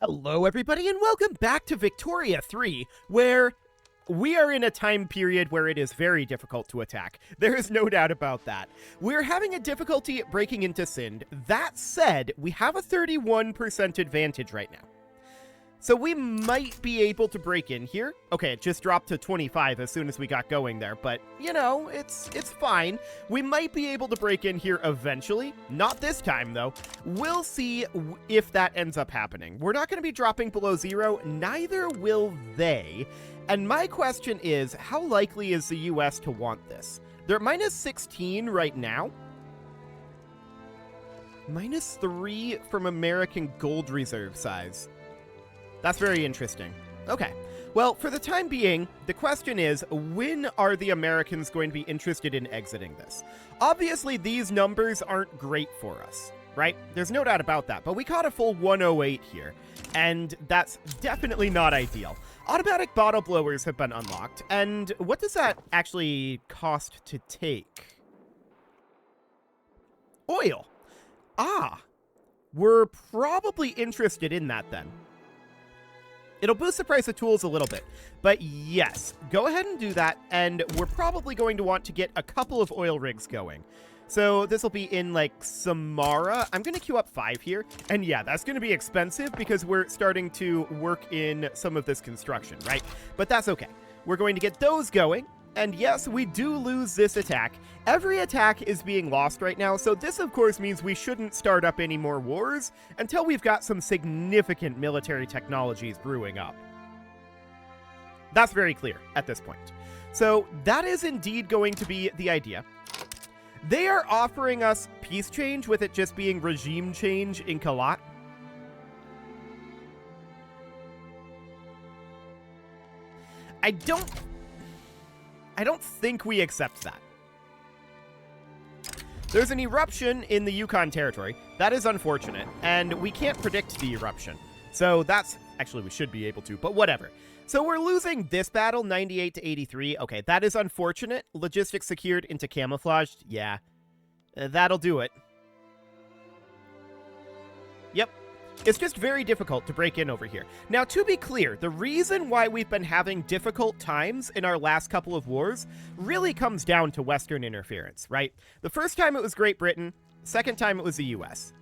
Hello, everybody, and welcome back to Victoria 3, where we are in a time period where it is very difficult to attack. There is no doubt about that. We're having a difficulty breaking into Sind. That said, we have a 31% advantage right now. So we might be able to break in here. Okay, it just dropped to 25 as soon as we got going there, but, you know, it's fine. We might be able to break in here eventually. Not this time, though. We'll see if that ends up happening. We're not going to be dropping below 0, neither will they. And my question is, how likely is the US to want this? They're at minus 16 right now. Minus 3 from American gold reserve size. That's very interesting. Okay. Well, for the time being, the question is, when are the Americans going to be interested in exiting this? Obviously, these numbers aren't great for us, right? There's no doubt about that, but we caught a full 108 here, and that's definitely not ideal. Automatic bottle blowers have been unlocked, and what does that actually cost to take? Oil. Ah, we're probably interested in that then. It'll boost the price of tools a little bit, but yes, go ahead and do that, and we're probably going to want to get a couple of oil rigs going. So this will be in, like, Samara. I'm going to queue up 5 here, and yeah, that's going to be expensive because we're starting to work in some of this construction, right? But that's okay. We're going to get those going, and yes, we do lose this attack. Every attack is being lost right now, so this, of course, means we shouldn't start up any more wars until we've got some significant military technologies brewing up. That's very clear at this point. So that is indeed going to be the idea. They are offering us peace change with it just being regime change in Kalat. I don't think we accept that. There's an eruption in the Yukon territory. That is unfortunate, and we can't predict the eruption. So that's... Actually, we should be able to, but whatever. So we're losing this battle, 98 to 83. Okay, that is unfortunate. Logistics secured into camouflaged. Yeah, that'll do it. Yep. It's just very difficult to break in over here. Now, to be clear, the reason why we've been having difficult times in our last couple of wars really comes down to Western interference, right? The first time it was Great Britain, second time it was the US.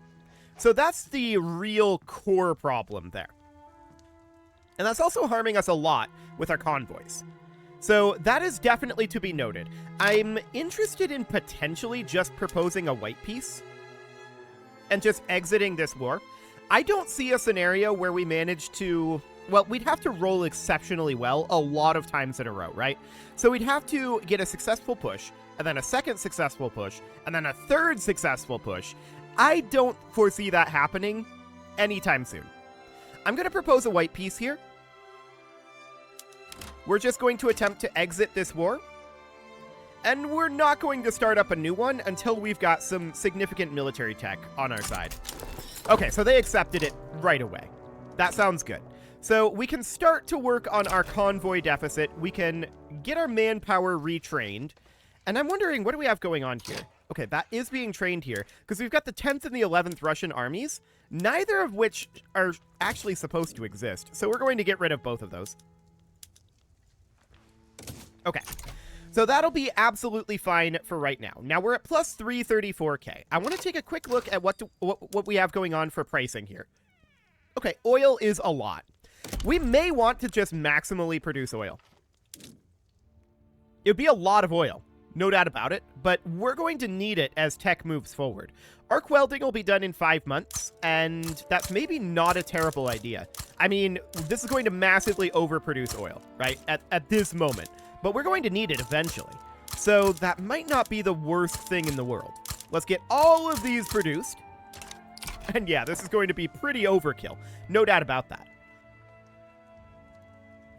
So that's the real core problem there. And that's also harming us a lot with our convoys. So that is definitely to be noted. I'm interested in potentially just proposing a white peace and just exiting this war. I don't see a scenario where we manage to... Well, we'd have to roll exceptionally well a lot of times in a row, right? So we'd have to get a successful push, and then a second successful push, and then a third successful push. I don't foresee that happening anytime soon. I'm going to propose a white peace here. We're just going to attempt to exit this war. And we're not going to start up a new one until we've got some significant military tech on our side. Okay, so they accepted it right away. That sounds good. So we can start to work on our convoy deficit. We can get our manpower retrained. And I'm wondering, what do we have going on here? Okay, that is being trained here, because we've got the 10th and the 11th Russian armies, neither of which are actually supposed to exist. So we're going to get rid of both of those. Okay. So that'll be absolutely fine for right now. Now we're at plus 334k. I want to take a quick look at what we have going on for pricing here. Okay, oil is a lot. We may want to just maximally produce oil. It would be a lot of oil, no doubt about it, but we're going to need it as tech moves forward. Arc welding will be done in 5 months, and that's maybe not a terrible idea. I mean, this is going to massively overproduce oil, right, at this moment. But we're going to need it eventually. So that might not be the worst thing in the world. Let's get all of these produced. And yeah, this is going to be pretty overkill. No doubt about that.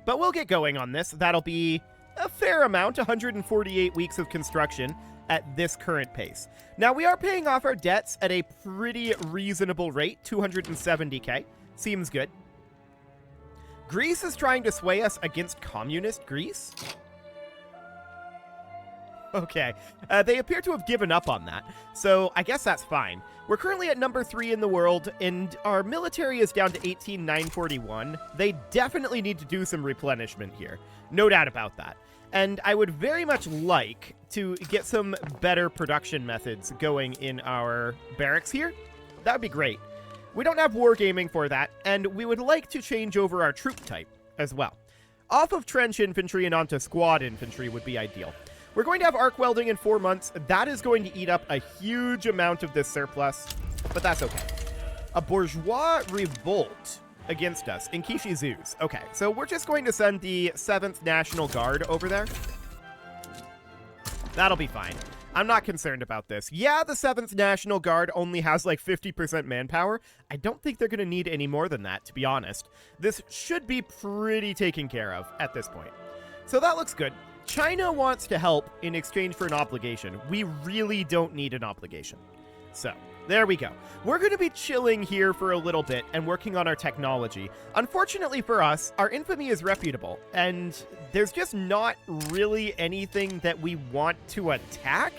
But we'll get going on this. That'll be a fair amount, 148 weeks of construction at this current pace. Now, we are paying off our debts at a pretty reasonable rate, 270k. Seems good. Greece is trying to sway us against communist Greece. Okay. They appear to have given up on that, so I guess that's fine. We're currently at number 3 in the world, and our military is down to 18,941. They definitely need to do some replenishment here. No doubt about that. And I would very much like to get some better production methods going in our barracks here. That would be great. We don't have wargaming for that, and we would like to change over our troop type as well. Off of trench infantry and onto squad infantry would be ideal. We're going to have arc welding in 4 months. That is going to eat up a huge amount of this surplus, but that's okay. A bourgeois revolt against us in Kishizu's. Okay, so we're just going to send the 7th National Guard over there. That'll be fine. I'm not concerned about this. Yeah, the 7th National Guard only has like 50% manpower. I don't think they're going to need any more than that, to be honest. This should be pretty taken care of at this point. So that looks good. China wants to help in exchange for an obligation. We really don't need an obligation. So, there we go. We're going to be chilling here for a little bit and working on our technology. Unfortunately for us, our infamy is reputable, and there's just not really anything that we want to attack,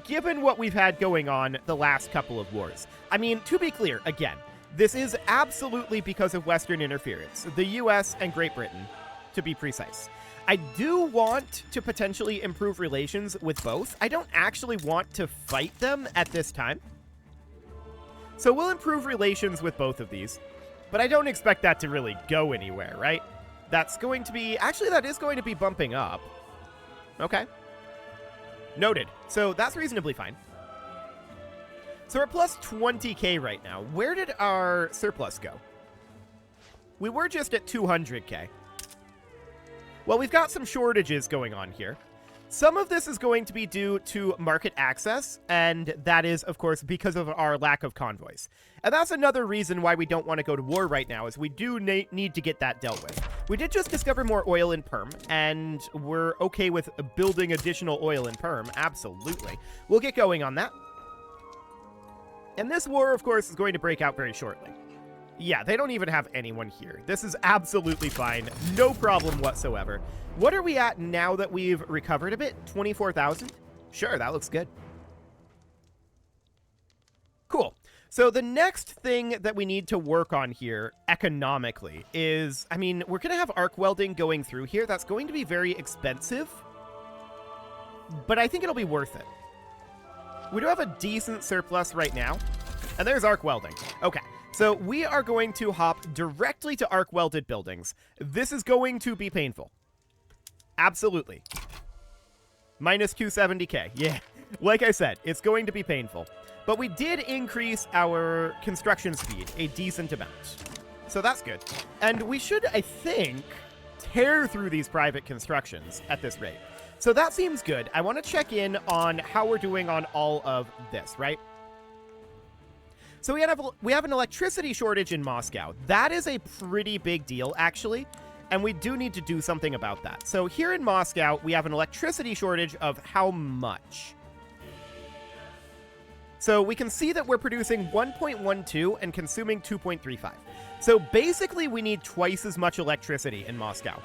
given what we've had going on the last couple of wars. I mean, to be clear, again, this is absolutely because of Western interference, the US and Great Britain, to be precise. I do want to potentially improve relations with both. I don't actually want to fight them at this time. So we'll improve relations with both of these, but I don't expect that to really go anywhere, right? That's going to be... Actually, that is going to be bumping up. Okay. Noted. So that's reasonably fine. So we're plus 20k right now. Where did our surplus go? We were just at 200k. Well, we've got some shortages going on here. Some of this is going to be due to market access, and that is, of course, because of our lack of convoys. And that's another reason why we don't want to go to war right now, is we do need to get that dealt with. We did just discover more oil in Perm, and we're okay with building additional oil in Perm, absolutely. We'll get going on that. And this war, of course, is going to break out very shortly. Yeah, they don't even have anyone here. This is absolutely fine. No problem whatsoever. What are we at now that we've recovered a bit? 24,000? Sure, that looks good. Cool. So the next thing that we need to work on here economically is, I mean, we're going to have arc welding going through here. That's going to be very expensive, but I think it'll be worth it. We do have a decent surplus right now, and there's arc welding. Okay. So we are going to hop directly to arc welded buildings. This is going to be painful. Absolutely. Minus 270k. Yeah, like I said, it's going to be painful. But we did increase our construction speed a decent amount. So that's good. And we should, I think, tear through these private constructions at this rate. So that seems good. I want to check in on how we're doing on all of this, right? So we have an electricity shortage in Moscow. That is a pretty big deal, actually, and we do need to do something about that. So here in Moscow, we have an electricity shortage of how much? So we can see that we're producing 1.12 and consuming 2.35. So basically, we need twice as much electricity in Moscow.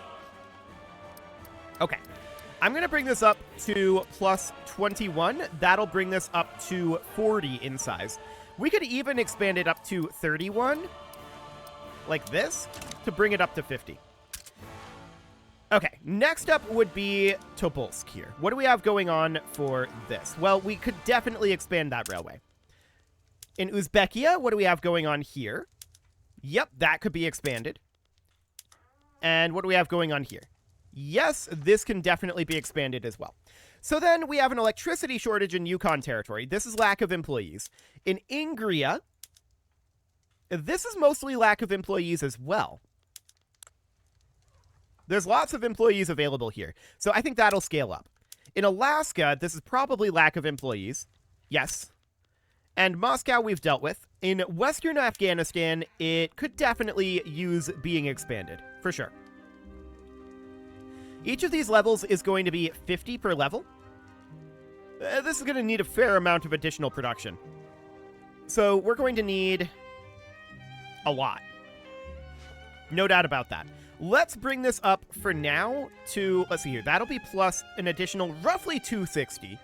Okay. I'm going to bring this up to plus 21. That'll bring this up to 40 in size. We could even expand it up to 31, like this, to bring it up to 50. Okay, next up would be Tobolsk here. What do we have going on for this? Well, we could definitely expand that railway. In Uzbekia, what do we have going on here? Yep, that could be expanded. And what do we have going on here? Yes, this can definitely be expanded as well. So then we have an electricity shortage in Yukon territory. This is lack of employees. In Ingria, this is mostly lack of employees as well. There's lots of employees available here, so I think that'll scale up. In Alaska, this is probably lack of employees. Yes. And Moscow we've dealt with. In Western Afghanistan, it could definitely use being expanded, for sure. Each of these levels is going to be 50 per level. This is going to need a fair amount of additional production. So we're going to need a lot. No doubt about that. Let's bring this up for now to, let's see here, that'll be plus an additional roughly 260.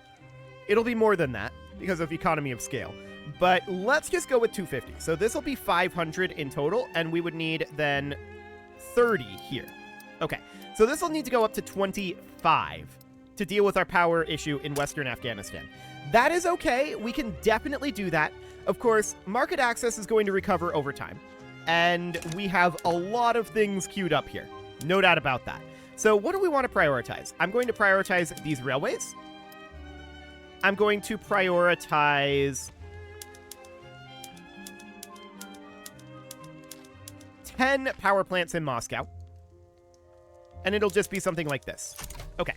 It'll be more than that because of economy of scale. But let's just go with 250. So this will be 500 in total, and we would need then 30 here. Okay, so this will need to go up to 25 to deal with our power issue in Western Afghanistan. That is okay. We can definitely do that. Of course, market access is going to recover over time. And we have a lot of things queued up here. No doubt about that. So what do we want to prioritize? I'm going to prioritize these railways. I'm going to prioritize 10 power plants in Moscow. And it'll just be something like this. Okay.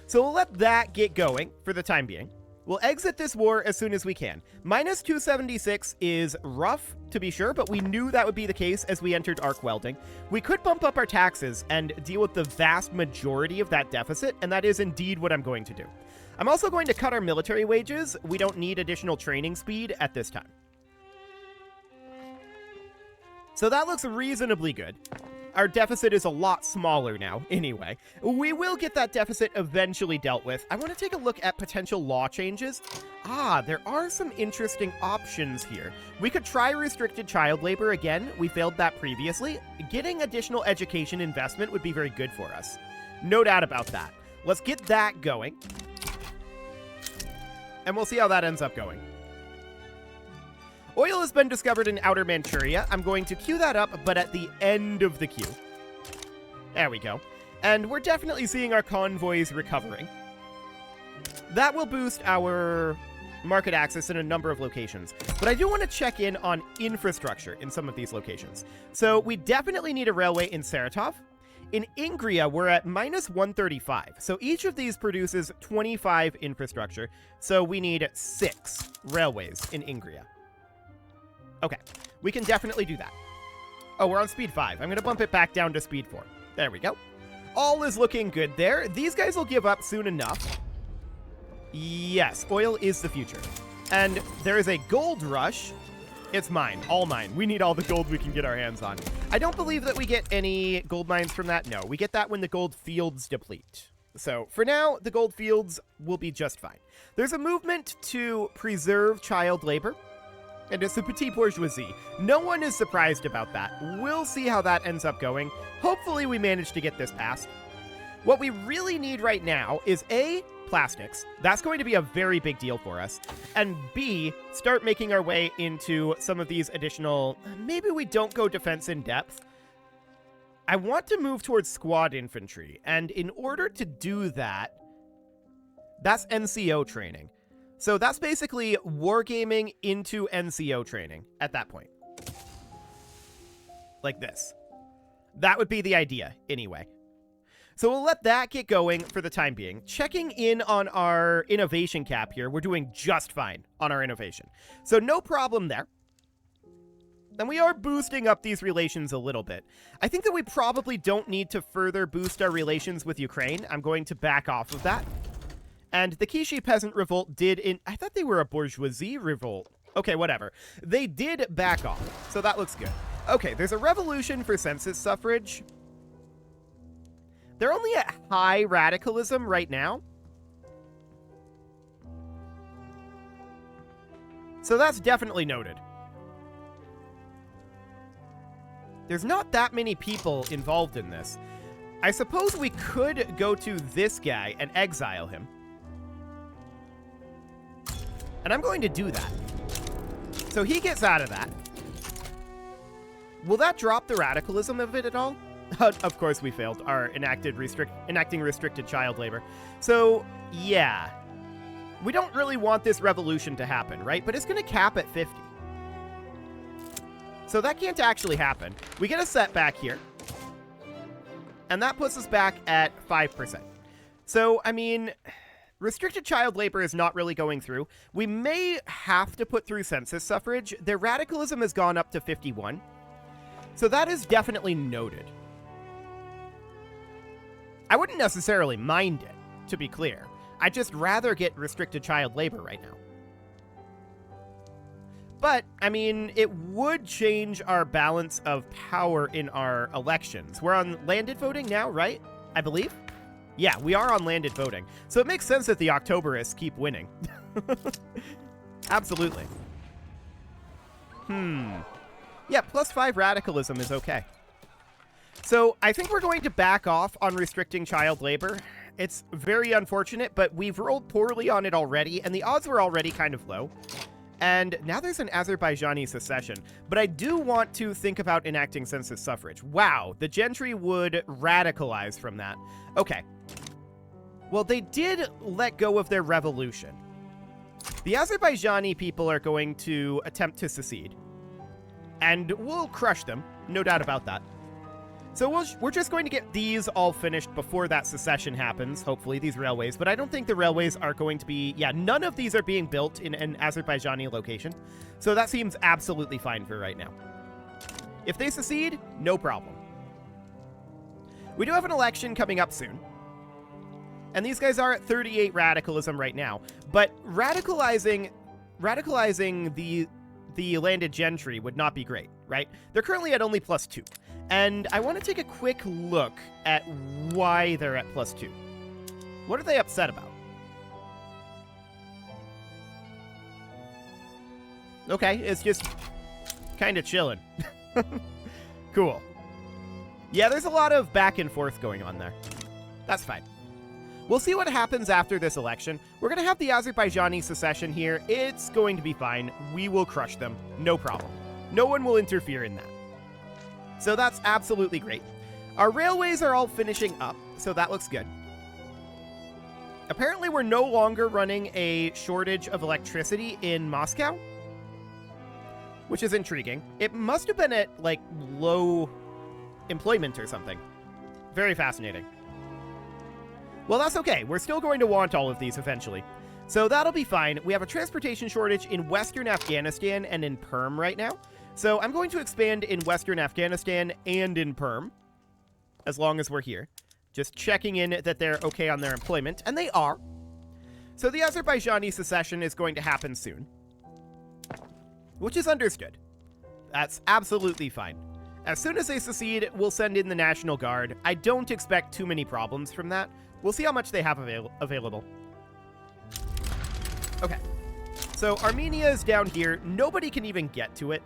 So we'll let that get going for the time being. We'll exit this war as soon as we can. Minus 276 is rough, to be sure, but we knew that would be the case as we entered arc welding. We could bump up our taxes and deal with the vast majority of that deficit, and that is indeed what I'm going to do. I'm also going to cut our military wages. We don't need additional training speed at this time. So that looks reasonably good. Our deficit is a lot smaller now, anyway. We will get that deficit eventually dealt with. I want to take a look at potential law changes. There are some interesting options here. We could try restricted child labor again. We failed that previously. Getting additional education investment would be very good for us. No doubt about that. Let's get that going. And we'll see how that ends up going. Oil has been discovered in Outer Manchuria. I'm going to queue that up, but at the end of the queue. There we go. And we're definitely seeing our convoys recovering. That will boost our market access in a number of locations. But I do want to check in on infrastructure in some of these locations. So we definitely need a railway in Saratov. In Ingria, we're at minus 135. So each of these produces 25 infrastructure. So we need 6 railways in Ingria. Okay, we can definitely do that. Oh, we're on speed 5. I'm going to bump it back down to speed 4. There we go. All is looking good there. These guys will give up soon enough. Yes, oil is the future. And there is a gold rush. It's mine, all mine. We need all the gold we can get our hands on. I don't believe that we get any gold mines from that. No, we get that when the gold fields deplete. So for now, the gold fields will be just fine. There's a movement to preserve child labor. And it's a petite bourgeoisie. No one is surprised about that. We'll see how that ends up going. Hopefully we manage to get this passed. What we really need right now is A, plastics. That's going to be a very big deal for us. And B, start making our way into some of these additional... Maybe we don't go defense in depth. I want to move towards squad infantry. And in order to do that, that's NCO training. So that's basically wargaming into NCO training at that point. Like this. That would be the idea, anyway. So we'll let that get going for the time being. Checking in on our innovation cap here. We're doing just fine on our innovation. So no problem there. And we are boosting up these relations a little bit. I think that we probably don't need to further boost our relations with Ukraine. I'm going to back off of that. And the Kishi Peasant Revolt I thought they were a bourgeoisie revolt. Okay, whatever. They did back off, so that looks good. Okay, there's a revolution for census suffrage. They're only at high radicalism right now. So that's definitely noted. There's not that many people involved in this. I suppose we could go to this guy and exile him. And I'm going to do that. So he gets out of that. Will that drop the radicalism of it at all? Of course we failed our enacting restricted child labor. So, yeah. We don't really want this revolution to happen, right? But it's going to cap at 50. So that can't actually happen. We get a setback here. And that puts us back at 5%. So, I mean... Restricted child labor is not really going through. We may have to put through census suffrage. Their radicalism has gone up to 51. So that is definitely noted. I wouldn't necessarily mind it, to be clear. I'd just rather get restricted child labor right now. But, I mean, it would change our balance of power in our elections. We're on landed voting now, right? I believe? Yeah, we are on landed voting. So it makes sense that the Octoberists keep winning. Absolutely. Yeah, +5 radicalism is okay. So I think we're going to back off on restricting child labor. It's very unfortunate, but we've rolled poorly on it already, and the odds were already kind of low. And now there's an Azerbaijani secession. But I do want to think about enacting census suffrage. Wow, the gentry would radicalize from that. Okay. Well, they did let go of their revolution. The Azerbaijani people are going to attempt to secede. And we'll crush them, no doubt about that. So we're just going to get these all finished before that secession happens, hopefully, these railways. But I don't think the railways are going to be... Yeah, none of these are being built in an Azerbaijani location. So that seems absolutely fine for right now. If they secede, no problem. We do have an election coming up soon. And these guys are at 38 radicalism right now. But radicalizing the landed gentry would not be great, right? They're currently at only +2. And I want to take a quick look at why they're at +2. What are they upset about? Okay, it's just kind of chilling. Cool. Yeah, there's a lot of back and forth going on there. That's fine. We'll see what happens after this election. We're going to have the Azerbaijani secession here. It's going to be fine. We will crush them. No problem. No one will interfere in that. So that's absolutely great. Our railways are all finishing up, so that looks good. Apparently, we're no longer running a shortage of electricity in Moscow, which is intriguing. It must have been at, like, low employment or something. Very fascinating. Well, that's okay. We're still going to want all of these eventually. So that'll be fine. We have a transportation shortage in Western Afghanistan and in Perm right now. So I'm going to expand in Western Afghanistan and in Perm, as long as we're here. Just checking in that they're okay on their employment, and they are. So the Azerbaijani secession is going to happen soon, which is understood. That's absolutely fine. As soon as they secede, we'll send in the National Guard. I don't expect too many problems from that. We'll see how much they have available. Okay. So Armenia is down here. Nobody can even get to it.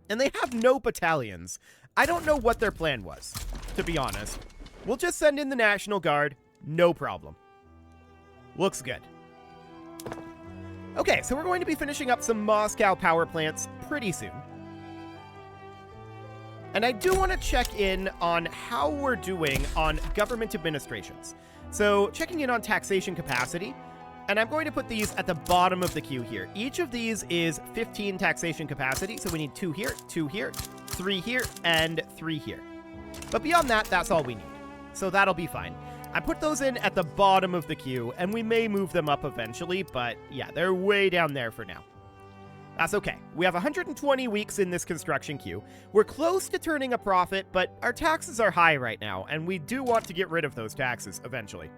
And they have no battalions. I don't know what their plan was, to be honest. We'll just send in the National Guard. No problem. Looks good. Okay, so we're going to be finishing up some Moscow power plants pretty soon. And I do want to check in on how we're doing on government administrations. So checking in on taxation capacity. And I'm going to put these at the bottom of the queue here. Each of these is 15 taxation capacity. So we need 2 here, 3 here, and 3 here. But beyond that, that's all we need. So that'll be fine. I put those in at the bottom of the queue, and we may move them up eventually, but yeah, they're way down there for now. That's okay. We have 120 weeks in this construction queue. We're close to turning a profit, but our taxes are high right now, and we do want to get rid of those taxes eventually.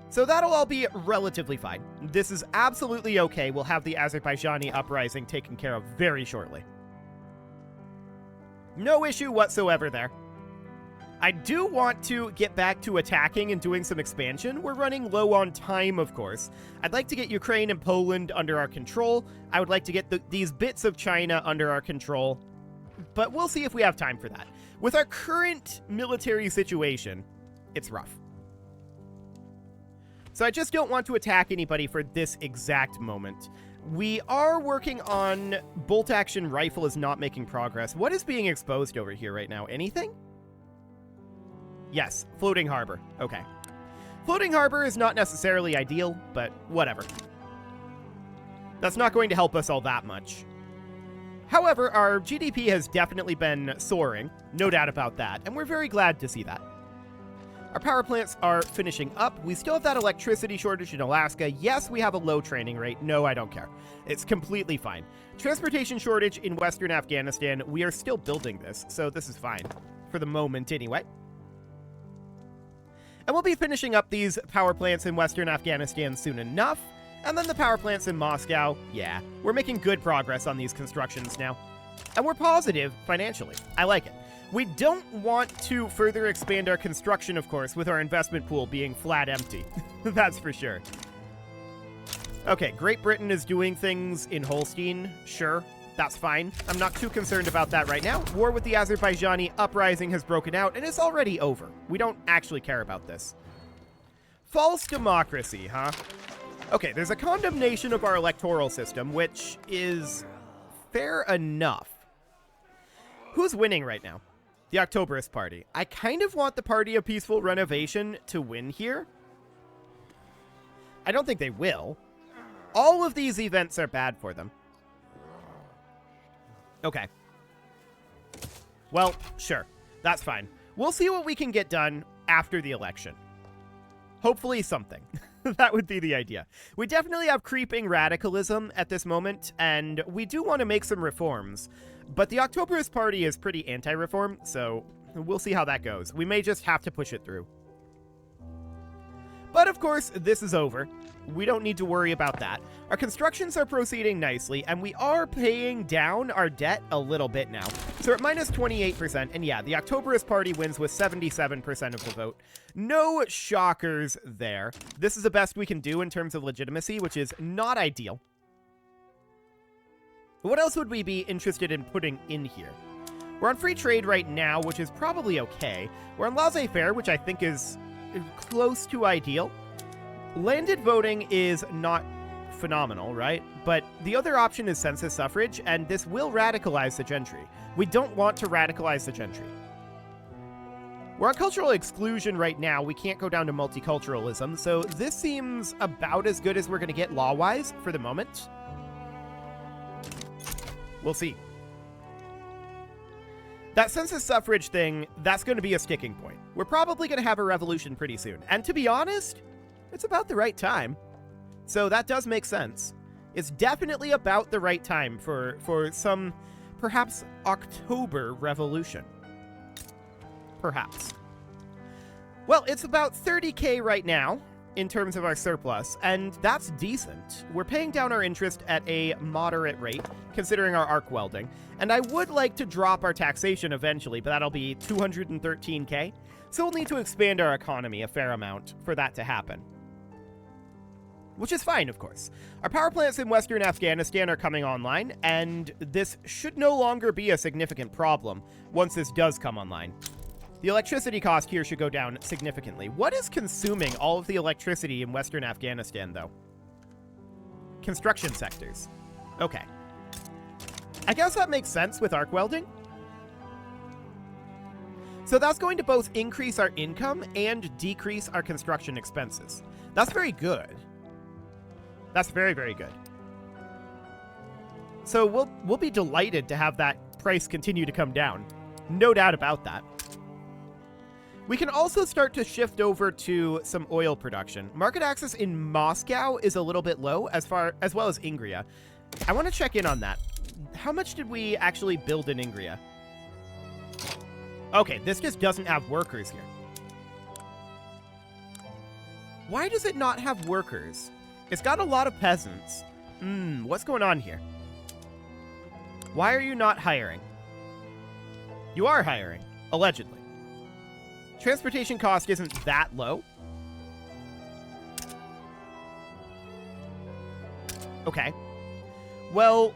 So that'll all be relatively fine. This is absolutely okay. We'll have the Azerbaijani uprising taken care of very shortly. No issue whatsoever there. I do want to get back to attacking and doing some expansion. We're running low on time, of course. I'd like to get Ukraine and Poland under our control. I would like to get these bits of China under our control. But we'll see if we have time for that. With our current military situation, it's rough. So I just don't want to attack anybody for this exact moment. We are working on bolt-action rifle is not making progress. What is being exposed over here right now? Anything? Yes, floating harbor. Okay. Floating harbor is not necessarily ideal, but whatever. That's not going to help us all that much. However, our GDP has definitely been soaring, no doubt about that, and we're very glad to see that. Our power plants are finishing up. We still have that electricity shortage in Alaska. Yes, we have a low training rate. No, I don't care. It's completely fine. Transportation shortage in Western Afghanistan. We are still building this, so this is fine. For the moment, anyway. And we'll be finishing up these power plants in Western Afghanistan soon enough. And then the power plants in Moscow, yeah, we're making good progress on these constructions now. And we're positive financially. I like it. We don't want to further expand our construction, of course, with our investment pool being flat empty. That's for sure. Okay, Great Britain is doing things in Holstein. Sure, that's fine. I'm not too concerned about that right now. War with the Azerbaijani uprising has broken out, and it's already over. We don't actually care about this. False democracy, huh? Okay, there's a condemnation of our electoral system, which is fair enough. Who's winning right now? The Octoberist Party. I kind of want the Party of Peaceful Renovation to win here. I don't think they will. All of these events are bad for them. Okay. Well, sure. That's fine. We'll see what we can get done after the election. Hopefully something. That would be the idea. We definitely have creeping radicalism at this moment, and we do want to make some reforms. But the Octoberist Party is pretty anti-reform, so we'll see how that goes. We may just have to push it through. But of course, this is over. We don't need to worry about that. Our constructions are proceeding nicely, and we are paying down our debt a little bit now. So we're at minus 28%, and yeah, the Octoberist Party wins with 77% of the vote. No shockers there. This is the best we can do in terms of legitimacy, which is not ideal. What else would we be interested in putting in here? We're on free trade right now, which is probably okay. We're on laissez-faire, which I think is close to ideal. Landed voting is not phenomenal, right? But the other option is census suffrage, and this will radicalize the gentry. We don't want to radicalize the gentry. We're on cultural exclusion right now. We can't go down to multiculturalism, so this seems about as good as we're going to get law-wise for the moment. We'll see. That census suffrage thing, that's going to be a sticking point. We're probably going to have a revolution pretty soon. And to be honest, it's about the right time. So that does make sense. It's definitely about the right time for some, perhaps, October revolution. Perhaps. Well, it's about 30K right now in terms of our surplus, and that's decent. We're paying down our interest at a moderate rate, considering our arc welding. And I would like to drop our taxation eventually, but that'll be 213K. So we'll need to expand our economy a fair amount for that to happen. Which is fine, of course. Our power plants in Western Afghanistan are coming online, and this should no longer be a significant problem once this does come online. The electricity cost here should go down significantly. What is consuming all of the electricity in Western Afghanistan, though? Construction sectors. Okay. I guess that makes sense with arc welding. So that's going to both increase our income and decrease our construction expenses. That's very good. That's very, very good. So we'll be delighted to have that price continue to come down. No doubt about that. We can also start to shift over to some oil production. Market access in Moscow is a little bit low, as well as Ingria. I want to check in on that. How much did we actually build in Ingria? Okay, this just doesn't have workers here. Why does it not have workers? It's got a lot of peasants. What's going on here? Why are you not hiring? You are hiring, allegedly. Transportation cost isn't that low. Okay. Well,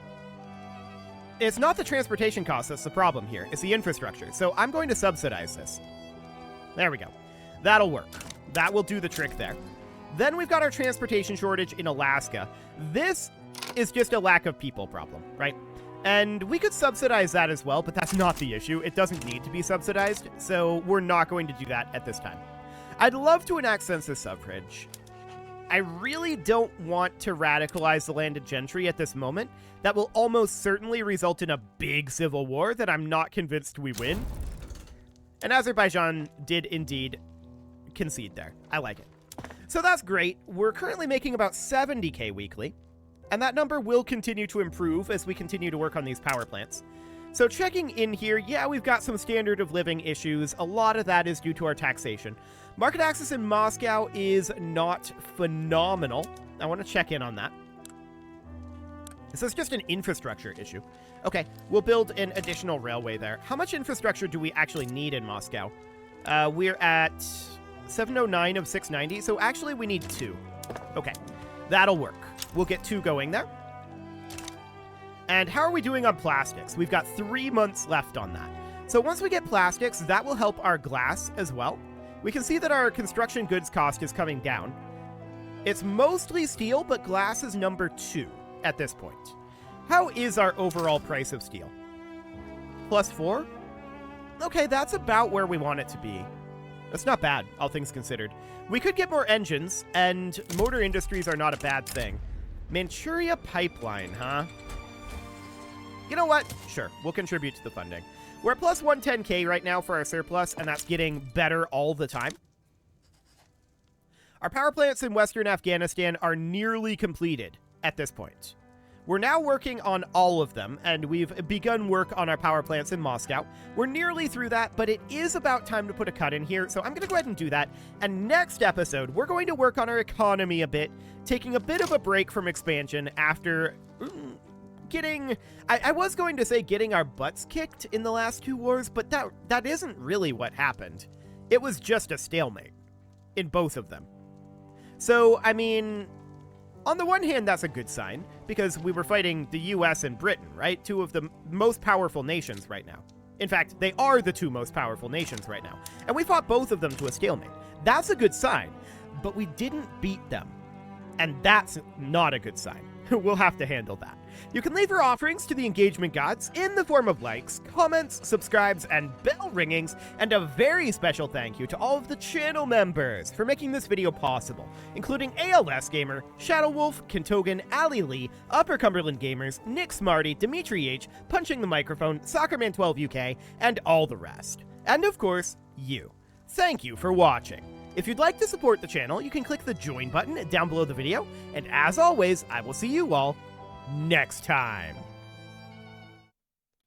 it's not the transportation cost that's the problem here. It's the infrastructure. So I'm going to subsidize this. There we go. That'll work. That will do the trick there. Then we've got our transportation shortage in Alaska. This is just a lack of people problem, right? And we could subsidize that as well, but that's not the issue. It doesn't need to be subsidized, so we're not going to do that at this time. I'd love to enact census suffrage. I really don't want to radicalize the landed gentry at this moment. That will almost certainly result in a big civil war that I'm not convinced we win. And Azerbaijan did indeed concede there. I like it. So that's great. We're currently making about 70K weekly. And that number will continue to improve as we continue to work on these power plants. So checking in here, yeah, we've got some standard of living issues. A lot of that is due to our taxation. Market access in Moscow is not phenomenal. I want to check in on that. This is just an infrastructure issue. Okay, we'll build an additional railway there. How much infrastructure do we actually need in Moscow? We're at 709 of 690, so actually we need 2. Okay, that'll work. We'll get 2 going there. And how are we doing on plastics? We've got 3 months left on that. So once we get plastics, that will help our glass as well. We can see that our construction goods cost is coming down. It's mostly steel, but glass is number 2 at this point. How is our overall price of steel? +4? Okay, that's about where we want it to be. That's not bad, all things considered. We could get more engines, and motor industries are not a bad thing. Manchuria pipeline, huh? You know what? Sure, we'll contribute to the funding. We're at plus 110k right now for our surplus, and that's getting better all the time. Our power plants in Western Afghanistan are nearly completed at this point. We're now working on all of them, and we've begun work on our power plants in Moscow. We're nearly through that, but it is about time to put a cut in here, so I'm going to go ahead and do that. And next episode, we're going to work on our economy a bit, taking a bit of a break from expansion after getting... I was going to say getting our butts kicked in the last 2 wars, but that isn't really what happened. It was just a stalemate in both of them. So, I mean... on the one hand, that's a good sign, because we were fighting the US and Britain, right? 2 of the most powerful nations right now. In fact, they are the 2 most powerful nations right now. And we fought both of them to a stalemate. That's a good sign, but we didn't beat them. And that's not a good sign. We'll have to handle that. You can leave your offerings to the engagement gods in the form of likes, comments, subscribes, and bell ringings, and a very special thank you to all of the channel members for making this video possible, including ALS Gamer, Shadow Wolf, Kentogan, Ali Lee, Upper Cumberland Gamers, Nick Smarty, Dimitri H, Punching the Microphone, Soccerman12 UK, and all the rest. And of course, you. Thank you for watching. If you'd like to support the channel, you can click the join button down below the video, and as always, I will see you all next time.